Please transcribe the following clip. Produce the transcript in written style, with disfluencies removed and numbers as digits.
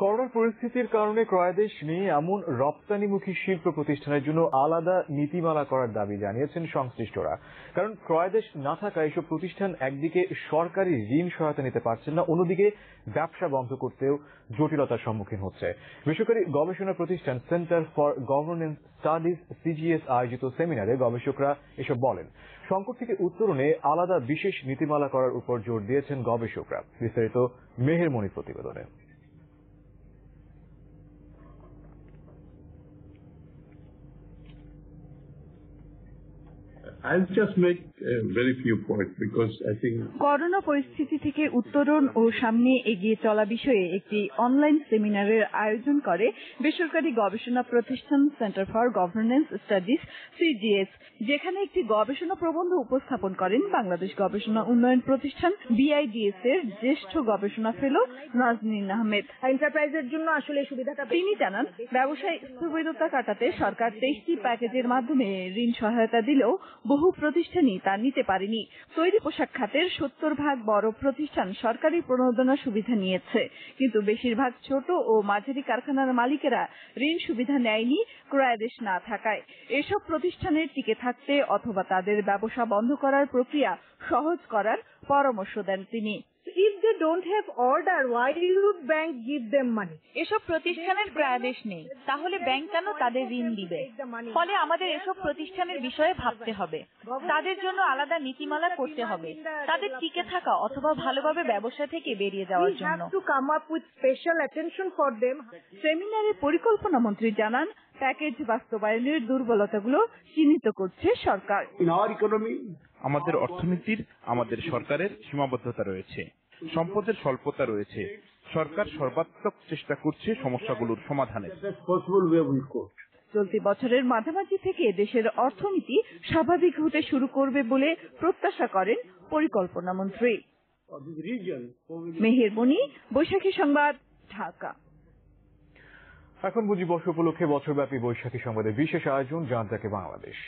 করোনার পরিস্থিতির কারণে ক্রয়াদেশ নিয়ে এমন রপ্তানিমুখী শিল্প প্রতিষ্ঠানের জন্য আলাদা নীতিমালা করার দাবি জানিয়েছেন সংশ্লিষ্টরা। কারণ ক্রয়াদেশ না থাকায় এসব প্রতিষ্ঠান একদিকে সরকারি ঋণ সহায়তা নিতে পারছেন না, অন্যদিকে ব্যবসা বন্ধ করতেও জটিলতার সম্মুখীন হচ্ছে। বেসরকারি গবেষণা প্রতিষ্ঠান centre for governance studies CGS আয়োজিত সেমিনারে গবেষকরা এসব বলেন। সংকট থেকে উত্তরণে আলাদা বিশেষ নীতিমালা করার উপর জোর দিয়েছেন গবেষকরা। বিস্তারিত মেহের মনির প্রতিবেদনে। I'll just make very few points because I think corona পরিস্থিতি থেকে উত্তরণ ও সামনে এগিয়ে চলা বিষয়ে একটি অনলাইন সেমিনারের আয়োজন করে বেসরকারি গবেষণা প্রতিষ্ঠান centre for governance studies CGS, যেখানে একটি গবেষণা প্রবন্ধ উপস্থাপন করেন বাংলাদেশ গবেষণা উন্নয়ন প্রতিষ্ঠান বিআইডিএস এর জ্যেষ্ঠ গবেষণা ফেলো নাজনীন আহমেদ। এন্টারপ্রাইজের জন্য আসলে সুবিধাটা তিনি জানান, ব্যবসায় স্থবিরতা কাটাতে সরকার 23টি প্যাকেজের মাধ্যমে ঋণ সহায়তা দিলেও বহু প্রতিষ্ঠানই তা নিতে পারেনি। তৈরি পোশাক খাতের 70% বড় প্রতিষ্ঠান সরকারি প্রণোদনা সুবিধা নিয়েছে, কিন্তু বেশিরভাগ ছোট ও মাঝারি কারখানার মালিকেরা ঋণ সুবিধা নেয়নি ক্রয়াদেশ না থাকায়। এসব প্রতিষ্ঠানের টিকে থাকতে অথবা তাদের ব্যবসা বন্ধ করার প্রক্রিয়া সহজ করার পরামর্শ দেন তিনি। If they don't have order, why would bank give them money? এসব প্রতিষ্ঠানের ক্রয়াদেশ নেই, তাহলে ব্যাংক কেন তাদের ঋণ দিবে? ফলে আমাদের এসব প্রতিষ্ঠানের বিষয়ে ভাবতে হবে, তাদের জন্য আলাদা নীতিমালা করতে হবে, তাদের টিকে থাকা অথবা ভালোভাবে ব্যবসা থেকে বেরিয়ে যাওয়ার জন্য। We have to come up with special attention for them. সেমিনারে পরিকল্পনা মন্ত্রী জানান, প্যাকেজ বাস্তবায়নের দুর্বলতাগুলো চিহ্নিত করছে সরকার। in our economy, আমাদের অর্থনীতির, আমাদের সরকারের সীমাবদ্ধতা রয়েছে, সম্পদের স্বল্পতা রয়েছে। সরকার সর্বাত্মক চেষ্টা করছে সমস্যাগুলোর সমাধানের। চলতি বছরের মাঝামাঝি থেকে দেশের অর্থনীতি স্বাভাবিক হতে শুরু করবে বলে প্রত্যাশা করেন পরিকল্পনা মন্ত্রী। মেহের মনি, বৈশাখী সংবাদ, ঢাকা। এখন বুঝি বর্ষ উপলক্ষে বছরব্যাপী বৈশাখী সংবাদের বিশেষ আয়োজন জানতাকে বাংলাদেশ।